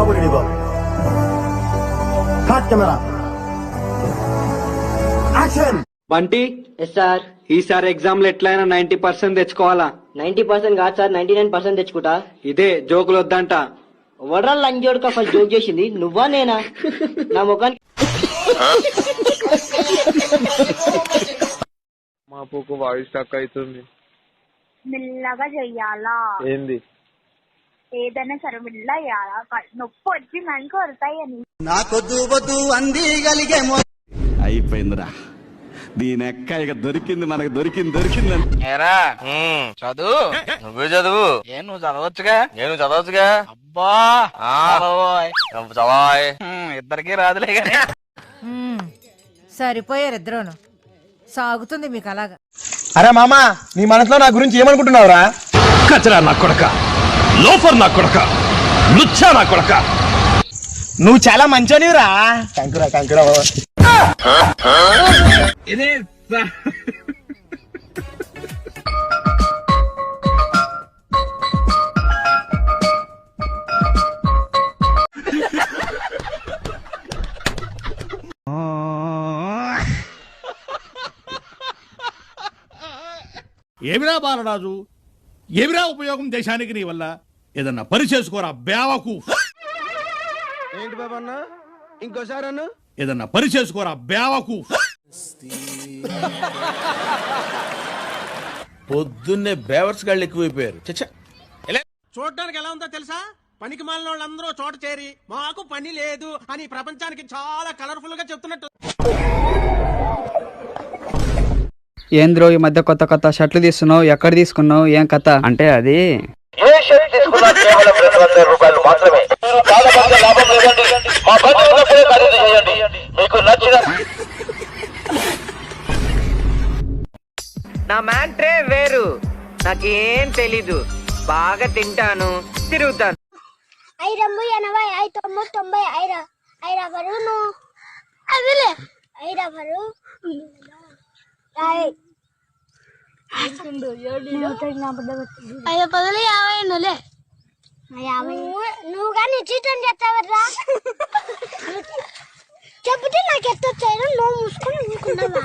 బాబు ready బాబు. Cut camera action. Bunty sir ఈసారి exam లో ఎట్లయినా 90% తెచ్చుకోవాలా. 90% కాదు సార్, 99% తెచ్చుకుంటా. ఇదే జోకులు వద్దంట. వడరా లంజోడుక ఫస్ట్ జోక్ చేసింది నువ్వా నేనా? నా ముఖానికి మా పూకు వాయిస్ స్టక్ అవుతుంది. మెల్లగా చెయ్యాలా? ఏంది? ఏదైనా సరే మెల్లగా చేయాలా? నొప్పి వచ్చిందనుకో వస్తాయని. నాకొద్దు వద్దు అంది గలిగేమో. అయిపోయిందిరా, దీని ఎక్క ఇక దొరికింది, మనకు దొరికింది. ఏరా చదువు, నువ్వే చదువు. నువ్వు చదవచ్చుగా. నేను చదవచ్చుగా. అబ్బా చదవాయ్, ఇద్దరికి రాదులే గాని. సరిపోయారు ఇద్దరును. సాగుతుంది మీకు అలాగా. అరే మామా, నీ మనసులో నా గురించి ఏమనుకుంటున్నావురా? కచరా నా కొడక, లోఫర్ నా కొడక, లుచ్చా నా కొడక. నువ్వు చాలా మంచోనివిరా. కంకురా ఇదే ఏమిరా బాలరాజు, ఏమిరా ఉపయోగం దేశానికి నీ వల్ల? ఏదన్నా పని చేసుకోరా బేవకు. ఏంటి బాబా అన్న, ఇంకోసారి అన్న. ఏదన్నా పని చేసుకోరా బేవకు. పొద్దున్నే బేవర్స్ గాళ్ళు ఎక్కువైపోయారు. చూడడానికి ఎలా ఉందో తెలుసా? పనికి మాలిన వాళ్ళందరూ చోట చేరి మాకు పని లేదు అని ప్రపంచానికి చాలా కలర్ఫుల్ గా చెప్తున్నట్టు. ఏంద్రో ఈ మధ్య కొత్త కొత్త షర్ట్లు తీస్తున్నావు, ఎక్కడ తీసుకున్నావు, ఏం కథ? అంటే అది ఏ షర్ట్ తీసుకున్నా కేవలం 200 రూపాయలు మాత్రమే. చాలా లాభం లేదండి. మా బంధు ఉన్నప్పుడే ఖరీదు చేయండి. మీకు నచ్చిన నా మ్యాట్రే వేరు. నాకేం తెలీదు. బాగా తింటాను, తిరుగుతాను. 580 590 ఐరా బరువు అదిలే 5 బరువు నువ్వు కానీ చీటం చేస్తావరా? చెబితే నాకు ఎట్టొచ్చారు. నువ్వు మూసుకొని ఎంచుకుంటున్నావా?